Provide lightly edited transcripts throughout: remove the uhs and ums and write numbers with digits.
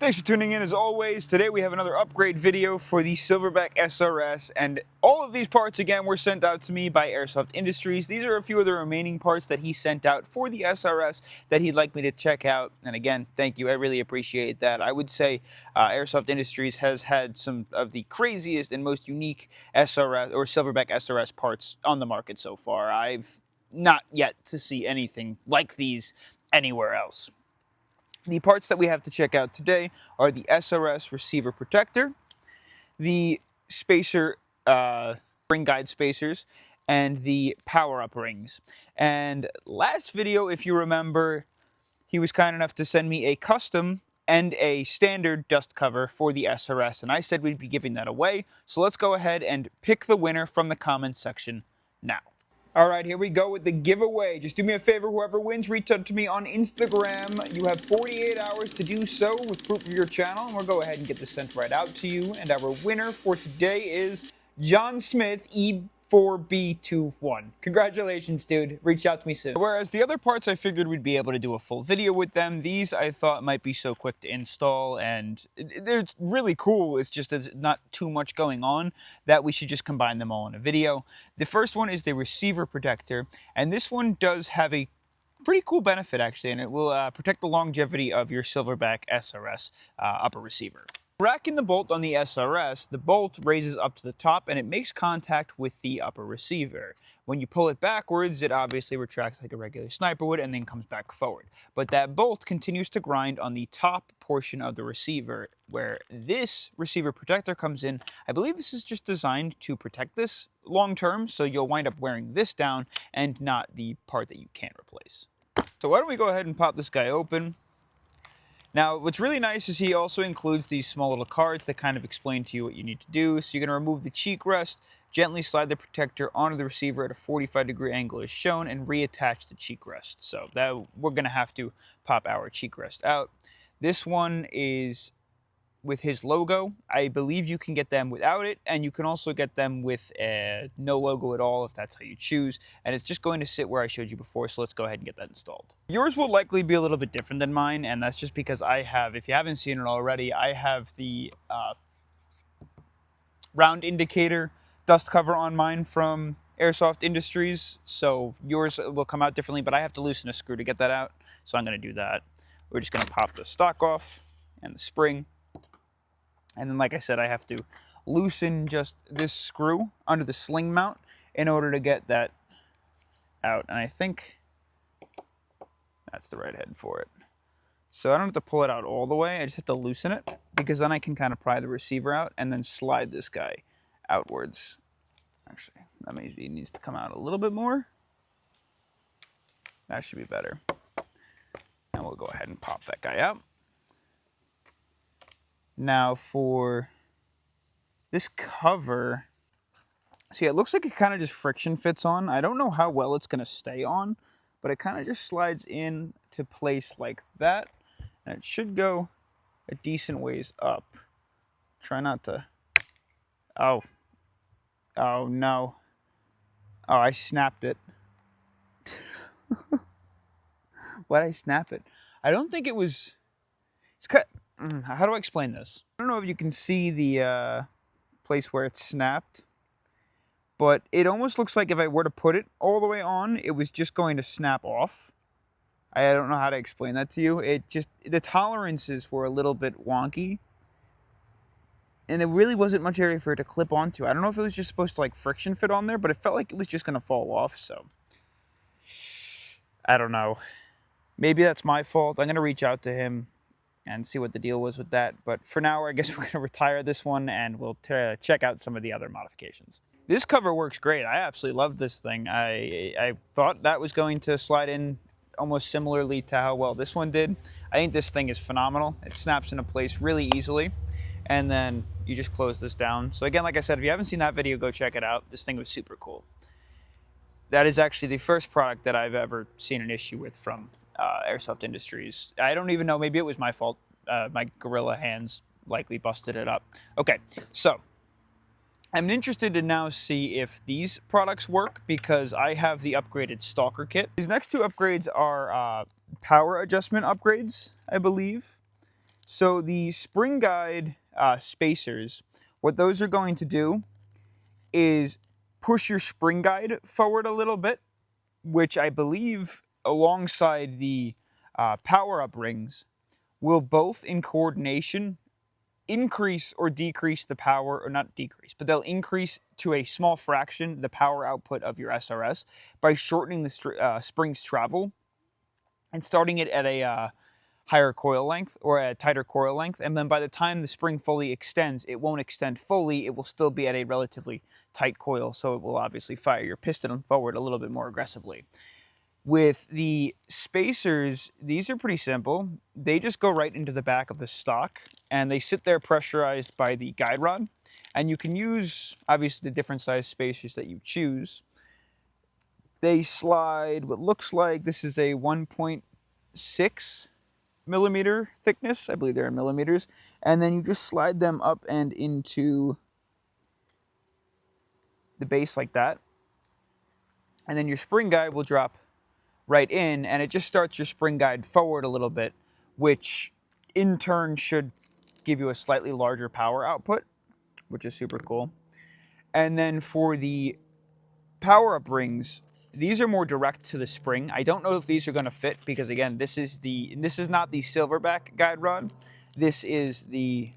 Thanks for tuning in as always. Today we have another upgrade video for the Silverback SRS, and all of these parts again were sent out to me by Airsoft Industries. These are a few of the remaining parts that he sent out for the SRS that he'd like me to check out, and again, thank you, I really appreciate that. I would say Airsoft Industries has had some of the craziest and most unique SRS or Silverback SRS parts on the market so far. I've not yet to see anything like these anywhere else. The parts that we have to check out today are the SRS receiver protector, the spacer spring guide spacers, and the power-up rings. And last video, if you remember, he was kind enough to send me a custom and a standard dust cover for the SRS, and I said we'd be giving that away. So let's go ahead and pick the winner from the comments section now. Alright, here we go with the giveaway. Just do me a favor, whoever wins, reach out to me on Instagram. You have 48 hours to do so with proof of your channel, and we'll go ahead and get this sent right out to you. And our winner for today is John Smith, E4B21. Congratulations, dude. Reach out to me soon. Whereas the other parts, I figured we'd be able to do a full video with them. These I thought might be so quick to install, and they're really cool. It's just there's not too much going on that we should just combine them all in a video. The first one is the receiver protector, and this one does have a pretty cool benefit actually, and it will protect the longevity of your Silverback SRS upper receiver. Racking the bolt on the SRS, the bolt raises up to the top and it makes contact with the upper receiver. When you pull it backwards, it obviously retracts like a regular sniper would and then comes back forward. But that bolt continues to grind on the top portion of the receiver, where this receiver protector comes in. I believe this is just designed to protect this long term, so you'll wind up wearing this down and not the part that you can't replace. So why don't we go ahead and pop this guy open. Now, what's really nice is he also includes these small little cards that kind of explain to you what you need to do. So you're going to remove the cheek rest, gently slide the protector onto the receiver at a 45-degree angle as shown, and reattach the cheek rest. So that we're going to have to pop our cheek rest out. This one is with his logo. I believe you can get them without it, and you can also get them with no logo at all if that's how you choose, and it's just going to sit where I showed you before, so let's go ahead and get that installed. Yours will likely be a little bit different than mine, and that's just because I have, if you haven't seen it already, I have the round indicator dust cover on mine from Airsoft Industries, so yours will come out differently, but I have to loosen a screw to get that out, so I'm going to do that. We're just going to pop the stock off and the spring. And then, like I said, I have to loosen just this screw under the sling mount in order to get that out. And I think that's the right head for it. So I don't have to pull it out all the way. I just have to loosen it, because then I can kind of pry the receiver out and then slide this guy outwards. Actually, that maybe needs to come out a little bit more. That should be better. And we'll go ahead and pop that guy out. Now for this cover, see, it looks like it kind of just friction fits on. I don't know how well it's going to stay on, but it kind of just slides in to place like that. And it should go a decent ways up. Try not to... Oh no. Oh, I snapped it. Why'd I snap it? I don't think it was... It's cut... How do I explain this? I don't know if you can see the place where it's snapped, but it almost looks like if I were to put it all the way on, it was just going to snap off. I don't know how to explain that to you. It just, the tolerances were a little bit wonky, and there really wasn't much area for it to clip onto. I don't know if it was just supposed to like friction fit on there, but it felt like it was just going to fall off, so I don't know. Maybe that's my fault. I'm going to reach out to him and see what the deal was with that. But for now, I guess we're going to retire this one, and we'll check out some of the other modifications. This cover works great. I absolutely love this thing. I thought that was going to slide in almost similarly to how well this one did. I think this thing is phenomenal. It snaps into place really easily, and then you just close this down. So again, like I said, if you haven't seen that video, go check it out. This thing was super cool. That is actually the first product that I've ever seen an issue with from Airsoft Industries. I don't even know, maybe it was my fault. My gorilla hands likely busted it up. Okay, so I'm interested to now see if these products work, because I have the upgraded Stalker kit. These next two upgrades are power adjustment upgrades, I believe. So the spring guide spacers, what those are going to do is push your spring guide forward a little bit, which I believe alongside the power-up rings will both in coordination increase or decrease the power, or not decrease, but they'll increase to a small fraction the power output of your SRS by shortening the spring's travel and starting it at a higher coil length or a tighter coil length. And then by the time the spring fully extends, it won't extend fully. It will still be at a relatively tight coil, so it will obviously fire your piston forward a little bit more aggressively. With the spacers, these are pretty simple. They just go right into the back of the stock, and they sit there pressurized by the guide rod. And you can use, obviously, the different size spacers that you choose. They slide what looks like, this is a 1.6 millimeter thickness. I believe they're in millimeters. And then you just slide them up and into the base like that. And then your spring guide will drop right in, and it just starts your spring guide forward a little bit, which in turn should give you a slightly larger power output, which is super cool. And then for the power-up rings, these are more direct to the spring. I don't know if these are going to fit because, again, this is not the Silverback guide rod. This is the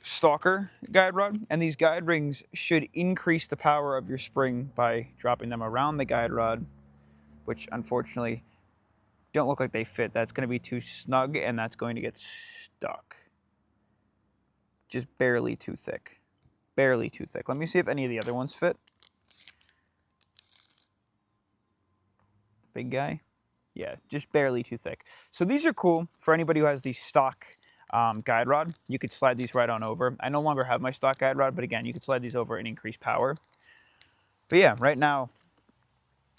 Stalker guide rod, and these guide rings should increase the power of your spring by dropping them around the guide rod, which unfortunately don't look like they fit. That's going to be too snug, and that's going to get stuck. Just barely too thick. Barely too thick. Let me see if any of the other ones fit. Big guy. Yeah, just barely too thick. So these are cool for anybody who has the stock guide rod. You could slide these right on over. I no longer have my stock guide rod, but again, you could slide these over and increase power. But yeah, right now,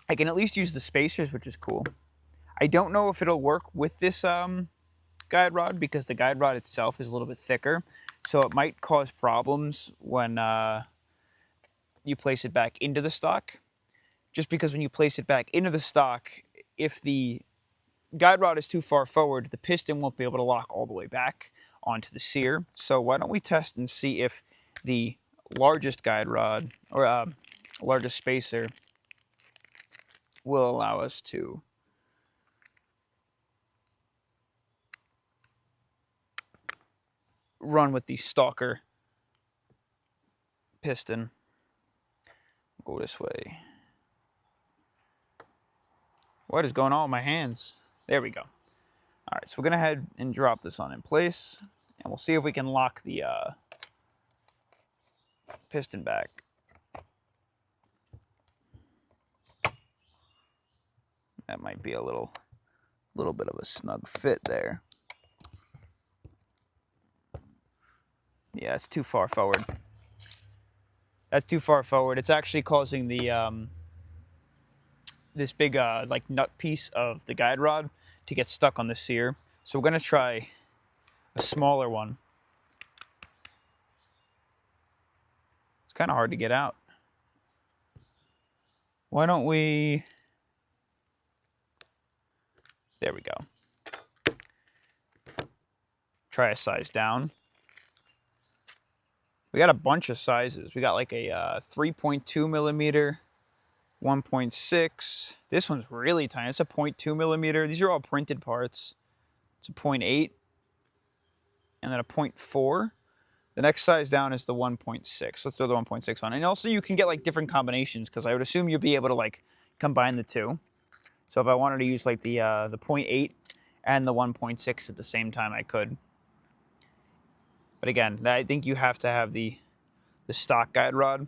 I can at least use the spacers, which is cool. I don't know if it'll work with this guide rod because the guide rod itself is a little bit thicker. So it might cause problems when you place it back into the stock. Just because when you place it back into the stock, if the guide rod is too far forward, the piston won't be able to lock all the way back onto the sear. So why don't we test and see if the largest guide rod, or largest spacer, will allow us to run with the Stalker piston. Go this way. What is going on with my hands? There we go. All right, so we're going to head and drop this on in place, and we'll see if we can lock the piston back. That might be a little bit of a snug fit there. Yeah, it's too far forward. That's too far forward. It's actually causing the this big like nut piece of the guide rod to get stuck on the sear. So we're going to try a smaller one. It's kind of hard to get out. Why don't we... There we go. Try a size down. We got a bunch of sizes. We got like a 3.2 millimeter, 1.6. This one's really tiny. It's a 0.2 millimeter. These are all printed parts. It's a 0.8 and then a 0.4. The next size down is the 1.6. Let's throw the 1.6 on. And also you can get like different combinations because I would assume you'll be able to like combine the two. So if I wanted to use like the 0.8 and the 1.6 at the same time, I could. But again, I think you have to have the stock guide rod.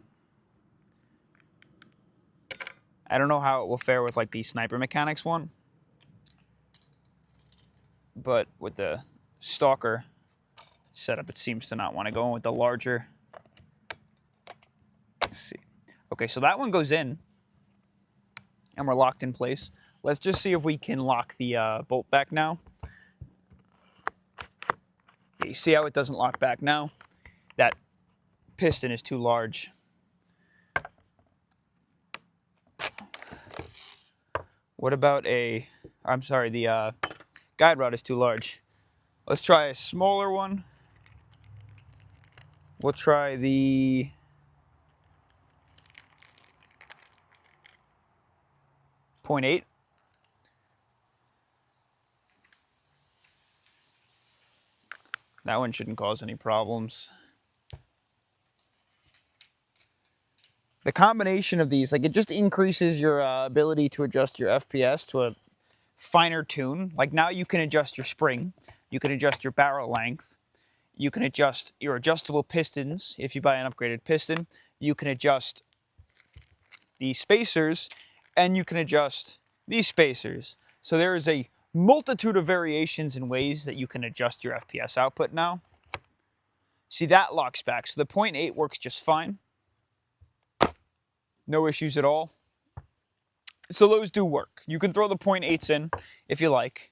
I don't know how it will fare with like the Sniper Mechanics one. But with the Stalker setup, it seems to not want to go in with the larger. Let's see. Okay, so that one goes in. And we're locked in place. Let's just see if we can lock the bolt back now. You see how it doesn't lock back now? That piston is too large. What about the guide rod is too large. Let's try a smaller one. We'll try the 0.8. That one shouldn't cause any problems. The combination of these, like, it just increases your ability to adjust your FPS to a finer tune. Like, now you can adjust your spring, you can adjust your barrel length, you can adjust your adjustable pistons if you buy an upgraded piston, you can adjust the spacers, and you can adjust these spacers. So there is a multitude of variations and ways that you can adjust your FPS output now. See, that locks back. So the 0.8 works just fine. No issues at all. So those do work. You can throw the 0.8s in if you like.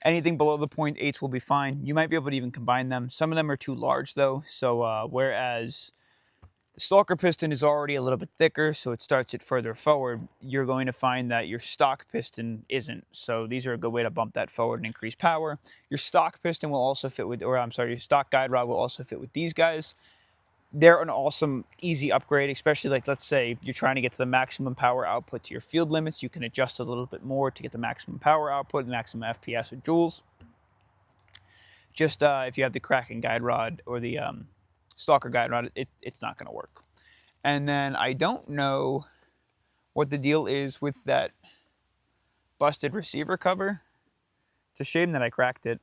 Anything below the 0.8s will be fine. You might be able to even combine them. Some of them are too large though. So whereas the Stalker piston is already a little bit thicker, so it starts it further forward, you're going to find that your stock piston isn't. So these are a good way to bump that forward and increase power. Your stock piston will also fit with, or I'm sorry, your stock guide rod will also fit with these guys. They're an awesome, easy upgrade, especially like, let's say you're trying to get to the maximum power output to your field limits. You can adjust a little bit more to get the maximum power output, maximum FPS or joules. Just if you have the Kraken guide rod or the Stalker guide rod, it's not going to work. And then I don't know what the deal is with that busted receiver cover. It's a shame that I cracked it.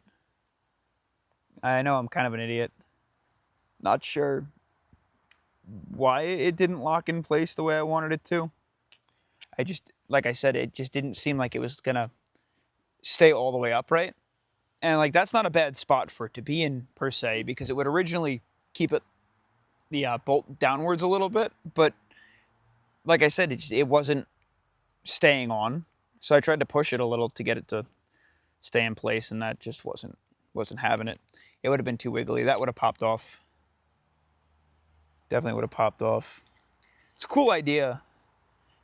I know I'm kind of an idiot. Not sure why it didn't lock in place the way I wanted it to. I just, like I said, it just didn't seem like it was going to stay all the way upright. And like, that's not a bad spot for it to be in per se, because it would originally keep it the bolt downwards a little bit, but like I said, it wasn't staying on. So I tried to push it a little to get it to stay in place, and that just wasn't having it. It would have been too wiggly. That would have popped off. Definitely would have popped off. It's a cool idea.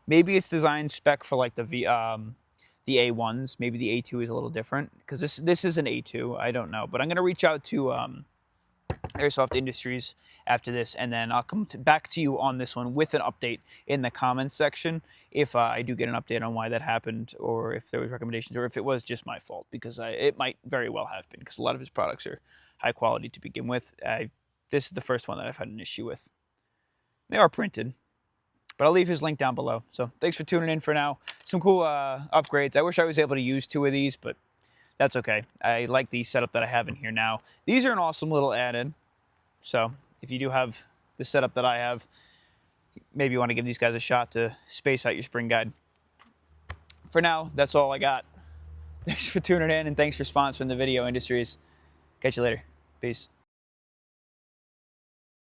Maybe it's designed spec for like the A1s. Maybe the A2 is a little different, because this is an A2. I don't know, but I'm gonna reach out to Airsoft Industries after this, and then I'll come back to you on this one with an update in the comments section if I do get an update on why that happened, or if there was recommendations, or if it was just my fault, because it might very well have been, because a lot of his products are high quality to begin with. This is the first one that I've had an issue with. They are printed, but I'll leave his link down below. So thanks for tuning in for now. Some cool upgrades. I wish I was able to use 2 of these, but that's okay. I like the setup that I have in here now. These are an awesome little add-in. So if you do have the setup that I have, maybe you want to give these guys a shot to space out your spring guide. For now, that's all I got. Thanks for tuning in, and thanks for sponsoring the video, Industries. Catch you later. Peace.